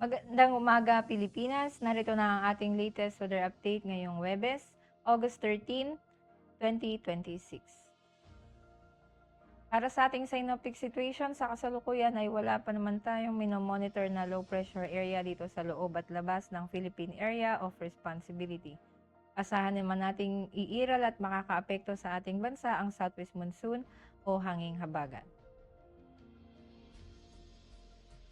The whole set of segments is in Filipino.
Magandang umaga, Pilipinas. Narito na ang ating latest weather update ngayong Huwebes, August 13, 2026. Para sa ating synoptic situation, sa kasalukuyan ay wala pa naman tayong minomonitor na low pressure area dito sa loob at labas ng Philippine Area of Responsibility. Asahan naman nating iiral at makakaapekto sa ating bansa ang southwest monsoon o hanging habagat.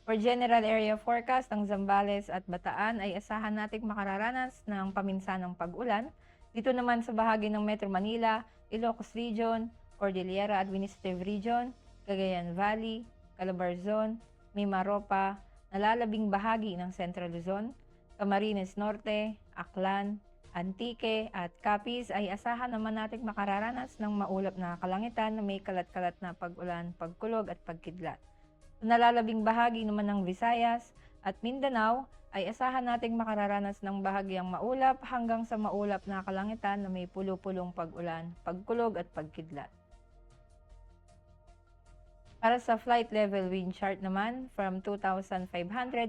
For general area forecast ng Zambales at Bataan ay asahan nating makararanas ng paminsanang pag-ulan. Dito naman sa bahagi ng Metro Manila, Ilocos Region, Cordillera Administrative Region, Cagayan Valley, Calabarzon, Mimaropa, nalalabing bahagi ng Central Luzon, Camarines Norte, Aklan, Antique at Capiz ay asahan naman nating makararanas ng maulap na kalangitan na may kalat-kalat na pag-ulan, pagkulog at pagkidlat. Sa nalalabing bahagi naman ng Visayas at Mindanao ay asahan nating makararanas ng bahagyang maulap hanggang sa maulap na kalangitan na may pulo-pulong pag-ulan, pagkulog at pagkidlat. Para sa flight level wind chart naman, from 2,500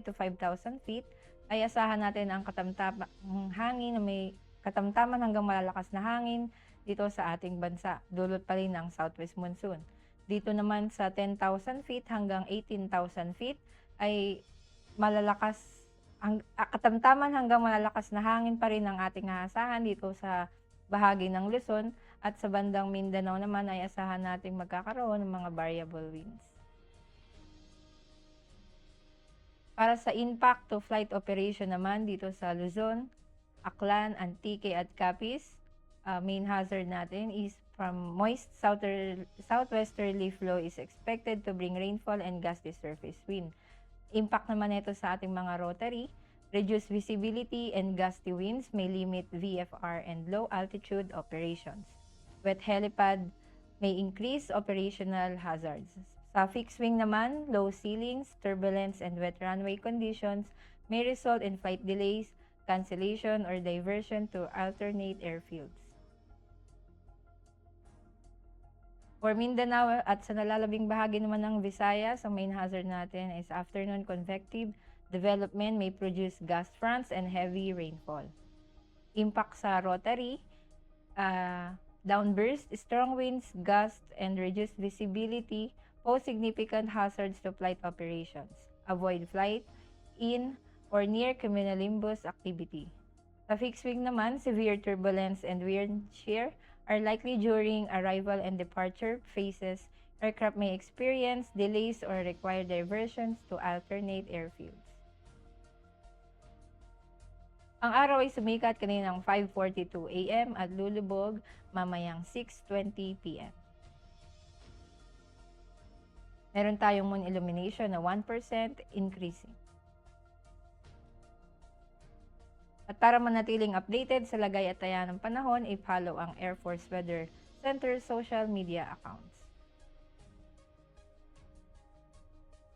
to 5,000 feet, ay asahan natin ang katamtamang hangin na may katamtaman hanggang malalakas na hangin dito sa ating bansa. Dulot pa rin ng southwest monsoon. Dito naman sa 10,000 feet hanggang 18,000 feet ay katamtaman hanggang malalakas na hangin pa rin ang ating aasahan dito sa bahagi ng Luzon, at sa bandang Mindanao naman ay asahan nating magkakaroon ng mga variable winds. Para sa impact to flight operation naman dito sa Luzon, Aklan, Antique at Capiz, main hazard natin is from moist southwesterly flow is expected to bring rainfall and gusty surface wind. Impact naman ito sa ating mga rotary, reduced visibility and gusty winds may limit VFR and low altitude operations. Wet helipad may increase operational hazards. Sa fixed wing naman, low ceilings, turbulence, and wet runway conditions may result in flight delays, cancellation, or diversion to alternate airfields. For Mindanao at sa nalalabing bahagi naman ng Visayas, ang main hazard natin is afternoon convective development may produce gust fronts and heavy rainfall. Impact sa rotary, downburst, strong winds, gusts, and reduced visibility pose significant hazards to flight operations. Avoid flight in or near cumulonimbus activity. Sa fixed wing naman, severe turbulence and wind shear are likely during arrival and departure phases. Aircraft may experience delays or require diversions to alternate airfields. Ang araw ay sumikat kaninang 5:42 a.m. at lulubog mamayang 6:20 p.m. Meron tayong moon illumination na 1% increasing. At para manatiling updated sa lagay at taya ng panahon, i-follow ang Air Force Weather Center social media accounts.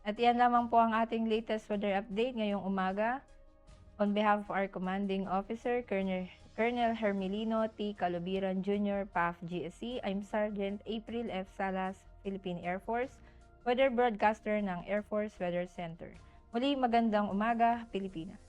At yan lamang po ang ating latest weather update ngayong umaga. On behalf of our commanding officer, Colonel Hermelino T. Calubiran Jr., PAF GSC, I'm Sergeant April F. Salas, Philippine Air Force, weather broadcaster ng Air Force Weather Center. Muli, magandang umaga, Pilipinas.